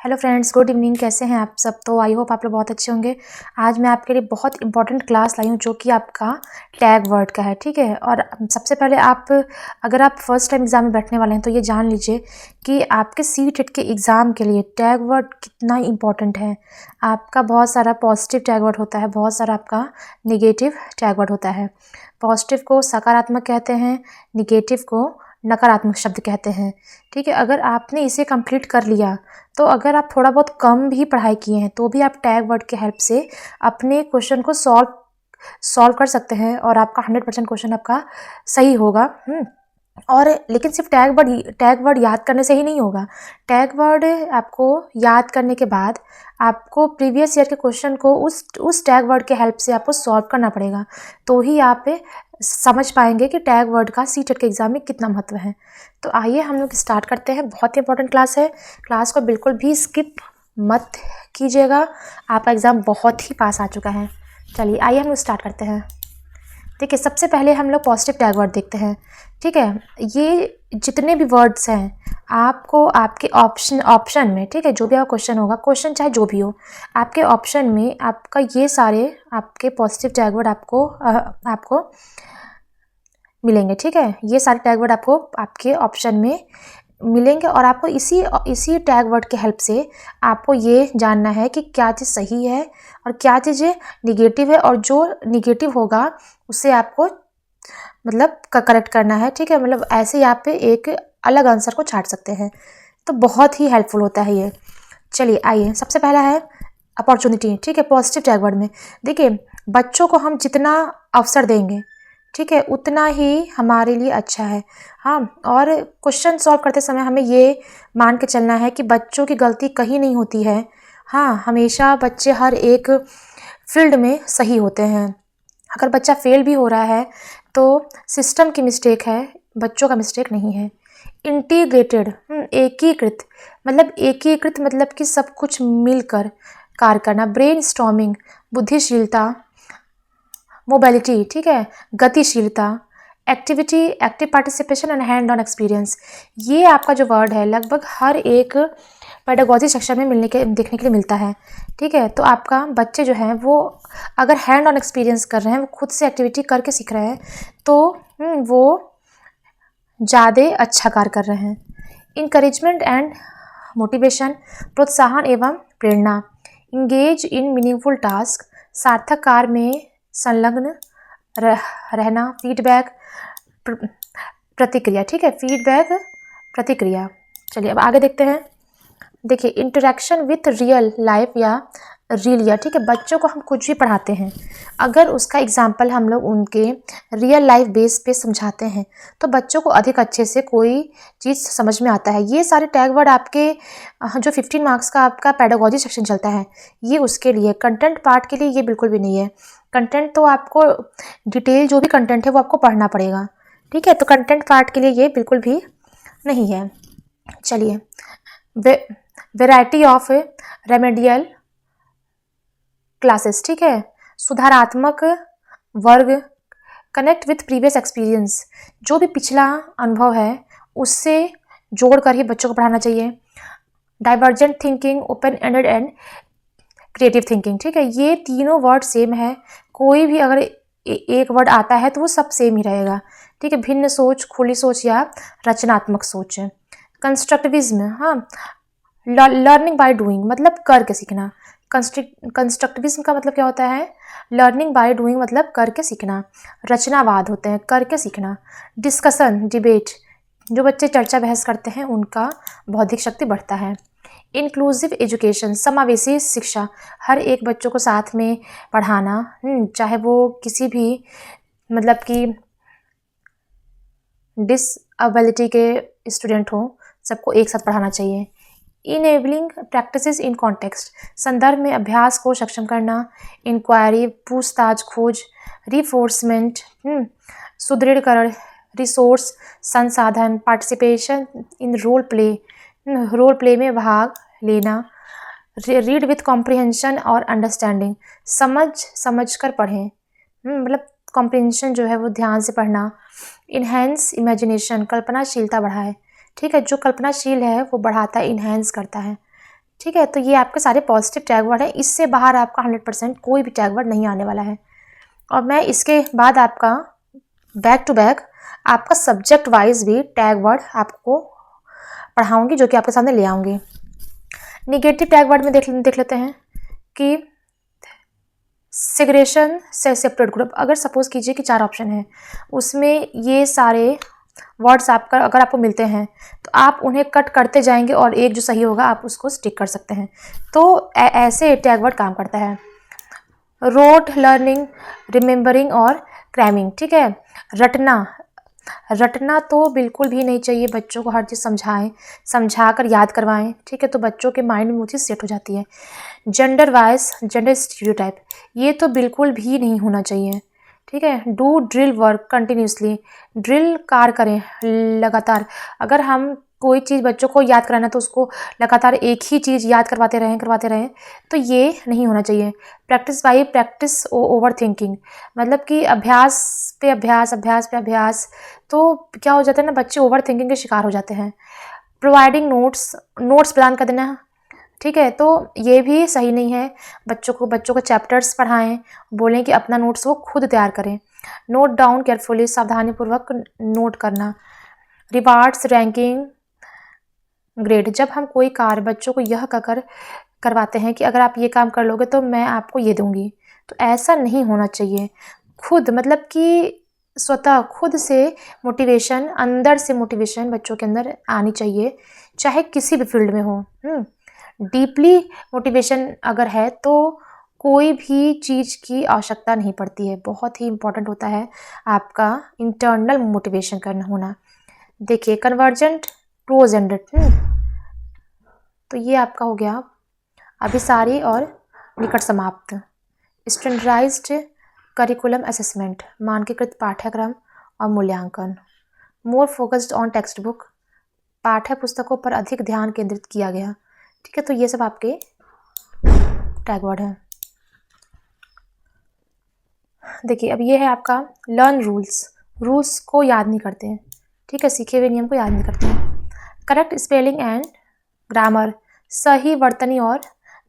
Hello friends, good evening. कैसे हैं आप सब? तो आई होप आप लोग बहुत अच्छे होंगे। आज मैं आपके लिए बहुत इंपॉर्टेंट क्लास लाई हूँ जो कि आपका टैग वर्ड का है, ठीक है। और सबसे पहले अगर आप फर्स्ट टाइम एग्जाम में बैठने वाले हैं तो ये जान लीजिए कि आपके सीटेट के एग्ज़ाम के लिए टैग वर्ड कितना इंपॉर्टेंट है। आपका बहुत सारा पॉजिटिव टैग वर्ड होता है, बहुत सारा आपका निगेटिव टैग वर्ड होता है। पॉजिटिव को सकारात्मक कहते हैं, निगेटिव को नकारात्मक शब्द कहते हैं, ठीक है। अगर आपने इसे कंप्लीट कर लिया तो अगर आप थोड़ा बहुत कम भी पढ़ाई किए हैं तो भी आप टैग वर्ड के हेल्प से अपने क्वेश्चन को सॉल्व कर सकते हैं और आपका 100% क्वेश्चन आपका सही होगा। और लेकिन सिर्फ टैग वर्ड याद करने से ही नहीं होगा। टैग वर्ड आपको याद करने के बाद आपको प्रीवियस ईयर के क्वेश्चन को उस टैग वर्ड के हेल्प से आपको सॉल्व करना पड़ेगा, तो ही आप समझ पाएंगे कि टैग वर्ड का सीटेट के एग्ज़ाम में कितना महत्व है। तो आइए हम लोग स्टार्ट करते हैं। बहुत ही इंपॉर्टेंट क्लास है। क्लास को बिल्कुल भी स्किप मत कीजिएगा, आपका एग्ज़ाम बहुत ही पास आ चुका है। चलिए आइए हम लोग स्टार्ट करते हैं। देखिए, सबसे पहले हम लोग पॉजिटिव टैग वर्ड देखते हैं, ठीक है। ये जितने भी वर्ड्स हैं आपको आपके ऑप्शन में, ठीक है, जो भी आपका क्वेश्चन होगा, क्वेश्चन चाहे जो भी हो, आपके ऑप्शन में आपका ये सारे आपके पॉजिटिव टैग वर्ड आपको मिलेंगे, ठीक है। ये सारे टैग वर्ड आपको आपके ऑप्शन में मिलेंगे और आपको इसी टैग वर्ड के हेल्प से आपको ये जानना है कि क्या चीज़ सही है और क्या चीज़ निगेटिव है, और जो निगेटिव होगा उससे आपको मतलब करेक्ट करना है, ठीक है। मतलब ऐसे ही आप एक अलग आंसर को छांट सकते हैं, तो बहुत ही हेल्पफुल होता है ये। चलिए आइए, सबसे पहला है अपॉर्चुनिटी, ठीक है। पॉजिटिव टैग वर्ड में देखिए, बच्चों को हम जितना अवसर देंगे, ठीक है, उतना ही हमारे लिए अच्छा है। हाँ, और क्वेश्चन सॉल्व करते समय हमें ये मान के चलना है कि बच्चों की गलती कहीं नहीं होती है। हाँ, हमेशा बच्चे हर एक फील्ड में सही होते हैं। अगर बच्चा फेल भी हो रहा है तो सिस्टम की मिस्टेक है, बच्चों का मिस्टेक नहीं है। इंटीग्रेटेड, एकीकृत मतलब कि सब कुछ मिलकर कार्य करना। Brain storming, बुद्धिशीलता। मोबिलिटी, ठीक है, गतिशीलता। Activity, active participation and hand on experience. ये आपका जो वर्ड है लगभग हर एक पेडागोजी सेक्शन में देखने के लिए मिलता है, ठीक है। तो आपका बच्चे जो हैं वो अगर हैंड ऑन एक्सपीरियंस कर रहे हैं, वो खुद से एक्टिविटी करके सीख रहे हैं, तो वो ज़्यादा अच्छा कार्य कर रहे हैं। इंकरेजमेंट एंड मोटिवेशन, प्रोत्साहन एवं प्रेरणा। इंगेज इन मीनिंगफुल टास्क, सार्थक कार्य में संलग्न रहना। फीडबैक, प्रतिक्रिया, ठीक है, फीडबैक प्रतिक्रिया। चलिए अब आगे देखते हैं। देखिए, इंटरेक्शन विथ रियल लाइफ या रियल ईयर, ठीक है। बच्चों को हम कुछ भी पढ़ाते हैं, अगर उसका एग्जाम्पल हम लोग उनके रियल लाइफ बेस पे समझाते हैं तो बच्चों को अधिक अच्छे से कोई चीज़ समझ में आता है। ये सारे टैग वर्ड आपके जो 15 मार्क्स का आपका पेडागोजी सेक्शन चलता है, ये उसके लिए। कंटेंट पार्ट के लिए ये बिल्कुल भी नहीं है। कंटेंट तो आपको डिटेल जो भी कंटेंट है वो आपको पढ़ना पड़ेगा, ठीक है। तो कंटेंट पार्ट के लिए ये बिल्कुल भी नहीं है। चलिए, वेराइटी ऑफ रेमेडियल क्लासेस, ठीक है, सुधारात्मक वर्ग। कनेक्ट विथ प्रीवियस एक्सपीरियंस, जो भी पिछला अनुभव है उससे जोड़कर ही बच्चों को पढ़ाना चाहिए। Divergent thinking, open ended and creative thinking, ठीक है। ये तीनों वर्ड सेम है, कोई भी अगर एक वर्ड आता है तो वो सब सेम ही रहेगा, ठीक है। भिन्न सोच, खुली सोच या रचनात्मक सोच। कंस्ट्रक्टिविज्म, हाँ, लर्निंग बाय डूइंग मतलब करके सीखना। कंस्ट्रक्टिविज्म का मतलब क्या होता है? लर्निंग बाय डूइंग मतलब करके सीखना। रचनावाद होते हैं करके सीखना। डिस्कशन, डिबेट, जो बच्चे चर्चा बहस करते हैं उनका बौद्धिक शक्ति बढ़ता है। इंक्लूसिव एजुकेशन, समावेशी शिक्षा, हर एक बच्चों को साथ में पढ़ाना, चाहे वो किसी भी मतलब कि डिसएबिलिटी के स्टूडेंट हो, सबको एक साथ पढ़ाना चाहिए। इनेबलिंग प्रैक्टिसेस इन कॉन्टेक्स्ट, संदर्भ में अभ्यास को सक्षम करना। इंक्वायरी, पूछताछ, खोज। रिफोर्समेंट, सुदृढ़ीकरण। रिसोर्स, संसाधन। पार्टिसिपेशन इन रोल प्ले में भाग लेना। रीड विथ कॉम्प्रिहेंशन और अंडरस्टैंडिंग, समझ कर पढ़ें, मतलब कॉम्प्रिहेंशन जो है वो ध्यान से पढ़ना। इन्हेंस इमेजिनेशन, कल्पनाशीलता बढ़ाए, ठीक है। जो कल्पनाशील है वो बढ़ाता है, इन्हेंस करता है, ठीक है, तो ये आपके सारे पॉजिटिव टैग वर्ड है। इससे बाहर आपका 100% कोई भी टैग वर्ड नहीं आने वाला है। और मैं इसके बाद आपका बैक टू बैक आपका सब्जेक्ट वाइज भी टैग वर्ड आपको पढ़ाऊंगी, जो कि आपके सामने ले आऊँगी। निगेटिव टैग वर्ड में देख लेते हैं कि सेग्रेशन से सेपरेट ग्रुप। अगर सपोज कीजिए कि 4 ऑप्शन है, उसमें ये सारे वर्ड्स आपका अगर आपको मिलते हैं तो आप उन्हें कट करते जाएंगे और एक जो सही होगा आप उसको स्टिक कर सकते हैं। तो ऐसे टैग वर्ड काम करता है। रोट, लर्निंग, रिमेंबरिंग और क्रैमिंग। ठीक है, रटना तो बिल्कुल भी नहीं चाहिए। बच्चों को हर चीज़ समझा कर याद करवाएं। ठीक है, तो बच्चों के माइंड में वो चीज़ सेट हो जाती है। जेंडर वाइज, जेंडर स्टीरियोटाइप, ये तो बिल्कुल भी नहीं होना चाहिए। ठीक है, do drill work continuously, drill कार्य करें लगातार। अगर हम कोई चीज़ बच्चों को याद कराना तो उसको लगातार एक ही चीज़ याद करवाते रहें, तो ये नहीं होना चाहिए। Practice by practice over thinking, मतलब कि अभ्यास पे अभ्यास, तो क्या हो जाता है ना, बच्चे ओवर थिंकिंग के शिकार हो जाते हैं। प्रोवाइडिंग नोट्स प्रदान कर देना। ठीक है, तो ये भी सही नहीं है। बच्चों को चैप्टर्स पढ़ाएं, बोलें कि अपना नोट्स वो खुद तैयार करें। नोट डाउन केयरफुली, सावधानीपूर्वक नोट करना। रिवार्ड्स, रैंकिंग, ग्रेड, जब हम कोई कार्य बच्चों को यह कहकर करवाते हैं कि अगर आप ये काम कर लोगे तो मैं आपको ये दूंगी, तो ऐसा नहीं होना चाहिए। खुद मतलब कि स्वतः खुद से मोटिवेशन, अंदर से मोटिवेशन बच्चों के अंदर आनी चाहिए, चाहे किसी भी फील्ड में हो। डीपली मोटिवेशन अगर है तो कोई भी चीज़ की आवश्यकता नहीं पड़ती है। बहुत ही इम्पोर्टेंट होता है आपका इंटरनल मोटिवेशन करना होना। देखिए, कन्वर्जेंट, क्लोज एंडेड, तो ये आपका हो गया अभिसारी और निकट समाप्त। स्टैंडर्डाइज्ड करिकुलम असेसमेंट, मानकीकृत पाठ्यक्रम और मूल्यांकन। More focused on text book, पाठ्य पुस्तकों पर अधिक ध्यान केंद्रित किया गया। ठीक है, तो ये सब आपके टैग वर्ड हैं। देखिए, अब ये है आपका लर्न रूल्स को याद नहीं करते हैं। ठीक है, सीखे हुए नियम को याद नहीं करते हैं। करेक्ट स्पेलिंग एंड ग्रामर, सही वर्तनी और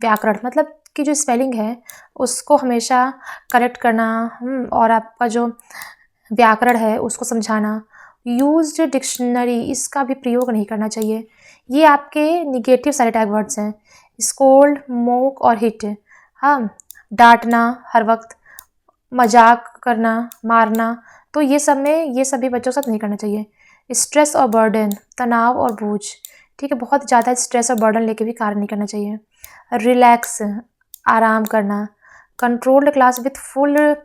व्याकरण, मतलब कि जो स्पेलिंग है उसको हमेशा करेक्ट करना, और आपका जो व्याकरण है उसको समझाना। यूज्ड डिक्शनरी, इसका भी प्रयोग नहीं करना चाहिए। ये आपके निगेटिव सारे टैग वर्ड्स हैं। स्कोल्ड, मोक और हिट, हाँ, डांटना हर वक्त, मजाक करना, मारना, तो ये सभी बच्चों के साथ नहीं करना चाहिए। स्ट्रेस और बर्डन, तनाव और बोझ, ठीक है, बहुत ज़्यादा स्ट्रेस और बर्डन लेके भी कार्य नहीं करना चाहिए। रिलैक्स, आराम करना। Controlled class with full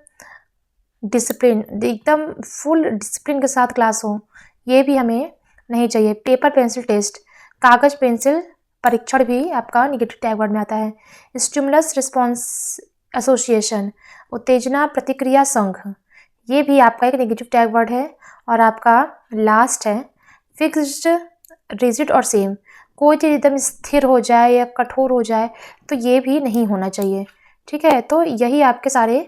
discipline, एकदम फुल डिसिप्लिन के साथ क्लास हो, ये भी हमें नहीं चाहिए। पेपर पेंसिल टेस्ट, कागज पेंसिल परीक्षण भी आपका निगेटिव टैग वर्ड में आता है। स्टिमुलस रिस्पॉन्स एसोसिएशन, उत्तेजना प्रतिक्रिया संघ, ये भी आपका एक नेगेटिव टैग वर्ड है। और आपका लास्ट है फिक्स्ड, रिजिड और सेम, कोई चीज़ एकदम स्थिर हो जाए या कठोर हो जाए तो ये भी नहीं होना चाहिए। ठीक है, तो यही आपके सारे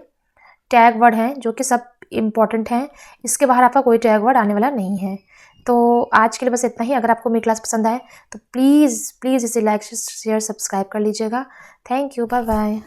टैग वर्ड हैं जो कि सब इम्पॉर्टेंट हैं। इसके बाहर आपका कोई टैग वर्ड आने वाला नहीं है। तो आज के लिए बस इतना ही। अगर आपको मेरी क्लास पसंद आए तो प्लीज़ इसे लाइक शेयर सब्सक्राइब कर लीजिएगा। Thank you, bye bye.